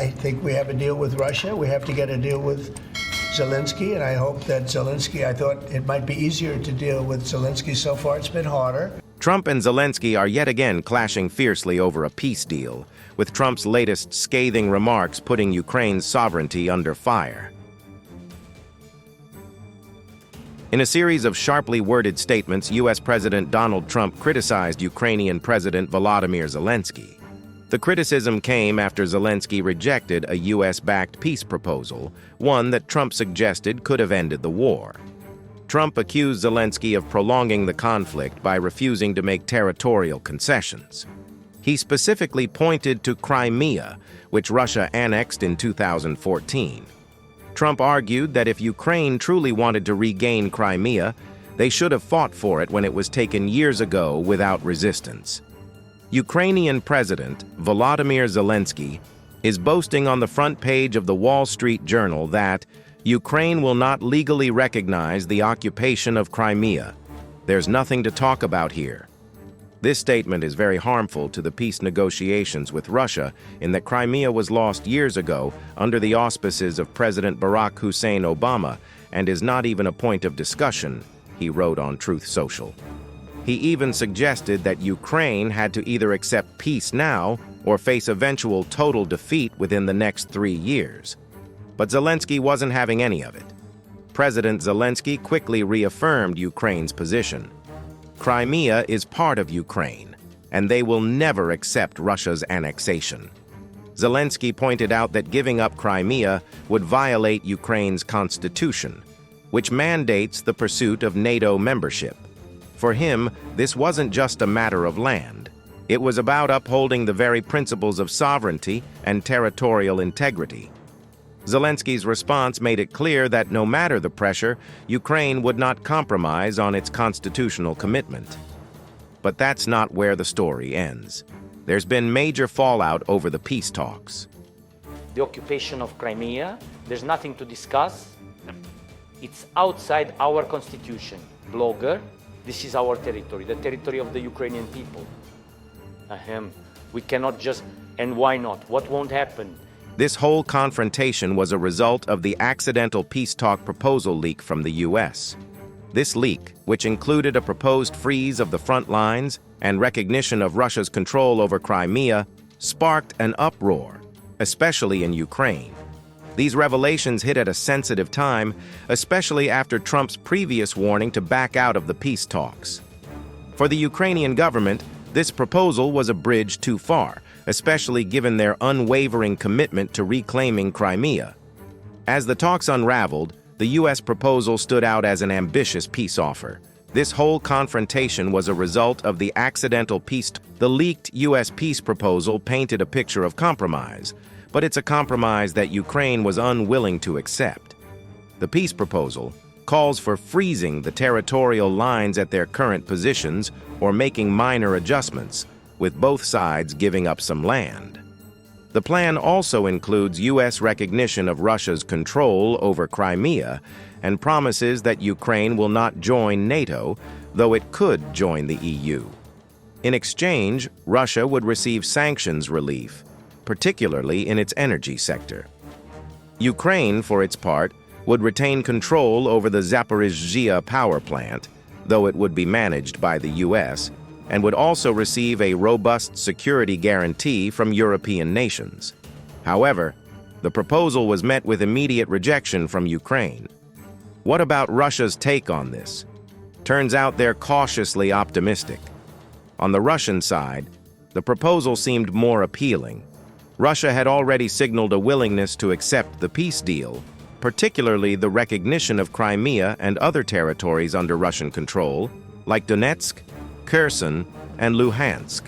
I think we have a deal with Russia. We have to get a deal with Zelensky, and I hope that Zelensky, I thought it might be easier to deal with Zelensky. So far, it's been harder. Trump and Zelensky are yet again clashing fiercely over a peace deal, with Trump's latest scathing remarks putting Ukraine's sovereignty under fire. In a series of sharply worded statements, U.S. President Donald Trump criticized Ukrainian President Volodymyr Zelensky. The criticism came after Zelensky rejected a U.S.-backed peace proposal, one that Trump suggested could have ended the war. Trump accused Zelensky of prolonging the conflict by refusing to make territorial concessions. He specifically pointed to Crimea, which Russia annexed in 2014. Trump argued that if Ukraine truly wanted to regain Crimea, they should have fought for it when it was taken years ago without resistance. Ukrainian President Volodymyr Zelensky is boasting on the front page of the Wall Street Journal that Ukraine will not legally recognize the occupation of Crimea. There's nothing to talk about here. This statement is very harmful to the peace negotiations with Russia in that Crimea was lost years ago under the auspices of President Barack Hussein Obama and is not even a point of discussion, he wrote on Truth Social. He even suggested that Ukraine had to either accept peace now or face eventual total defeat within the next 3 years. But Zelensky wasn't having any of it. President Zelensky quickly reaffirmed Ukraine's position. Crimea is part of Ukraine, and they will never accept Russia's annexation. Zelensky pointed out that giving up Crimea would violate Ukraine's constitution, which mandates the pursuit of NATO membership. For him, this wasn't just a matter of land. It was about upholding the very principles of sovereignty and territorial integrity. Zelensky's response made it clear that no matter the pressure, Ukraine would not compromise on its constitutional commitment. But that's not where the story ends. There's been major fallout over the peace talks. The occupation of Crimea, there's nothing to discuss. It's outside our constitution. Blogger, this is our territory, the territory of the Ukrainian people. We cannot just, and why not? What won't happen? This whole confrontation was a result of the accidental peace talk proposal leak from the U.S. This leak, which included a proposed freeze of the front lines and recognition of Russia's control over Crimea, sparked an uproar, especially in Ukraine. These revelations hit at a sensitive time, especially after Trump's previous warning to back out of the peace talks. For the Ukrainian government, this proposal was a bridge too far, especially given their unwavering commitment to reclaiming Crimea. As the talks unraveled, the U.S. proposal stood out as an ambitious peace offer. This whole confrontation was a result of the accidental peace. The leaked U.S. peace proposal painted a picture of compromise, but it's a compromise that Ukraine was unwilling to accept. The peace proposal calls for freezing the territorial lines at their current positions or making minor adjustments, with both sides giving up some land. The plan also includes U.S. recognition of Russia's control over Crimea and promises that Ukraine will not join NATO, though it could join the EU. In exchange, Russia would receive sanctions relief, particularly in its energy sector. Ukraine, for its part, would retain control over the Zaporizhzhia power plant, though it would be managed by the U.S., and would also receive a robust security guarantee from European nations. However, the proposal was met with immediate rejection from Ukraine. What about Russia's take on this? Turns out they're cautiously optimistic. On the Russian side, the proposal seemed more appealing. Russia had already signaled a willingness to accept the peace deal, particularly the recognition of Crimea and other territories under Russian control, like Donetsk, Kherson, and Luhansk.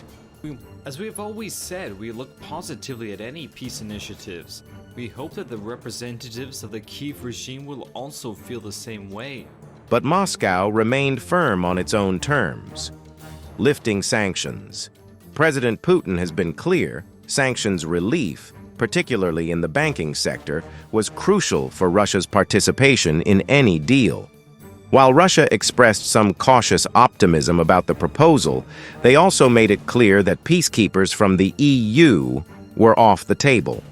As we have always said, we look positively at any peace initiatives. We hope that the representatives of the Kyiv regime will also feel the same way. But Moscow remained firm on its own terms, lifting sanctions. President Putin has been clear, sanctions relief, particularly in the banking sector, was crucial for Russia's participation in any deal. While Russia expressed some cautious optimism about the proposal, they also made it clear that peacekeepers from the EU were off the table.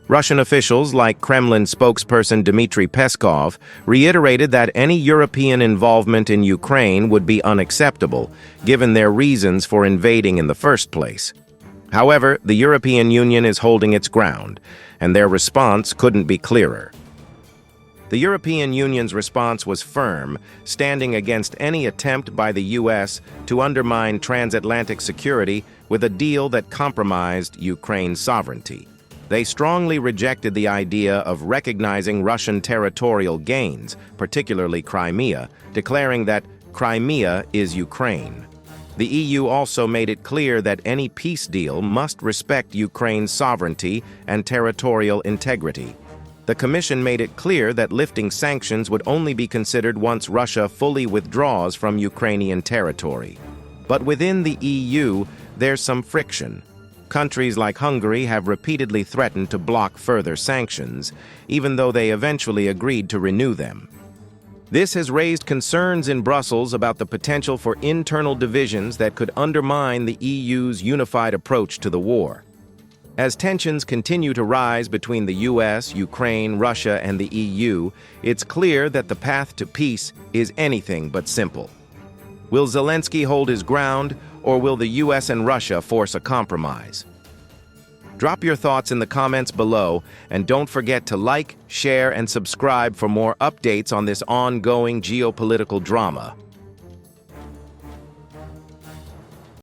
Russian officials like Kremlin spokesperson Dmitry Peskov reiterated that any European involvement in Ukraine would be unacceptable, given their reasons for invading in the first place. However, the European Union is holding its ground, and their response couldn't be clearer. The European Union's response was firm, standing against any attempt by the U.S. to undermine transatlantic security with a deal that compromised Ukraine's sovereignty. They strongly rejected the idea of recognizing Russian territorial gains, particularly Crimea, declaring that Crimea is Ukraine. The EU also made it clear that any peace deal must respect Ukraine's sovereignty and territorial integrity. The Commission made it clear that lifting sanctions would only be considered once Russia fully withdraws from Ukrainian territory. But within the EU, there's some friction. Countries like Hungary have repeatedly threatened to block further sanctions, even though they eventually agreed to renew them. This has raised concerns in Brussels about the potential for internal divisions that could undermine the EU's unified approach to the war. As tensions continue to rise between the US, Ukraine, Russia, and the EU, it's clear that the path to peace is anything but simple. Will Zelensky hold his ground, or will the US and Russia force a compromise? Drop your thoughts in the comments below, and don't forget to like, share, and subscribe for more updates on this ongoing geopolitical drama.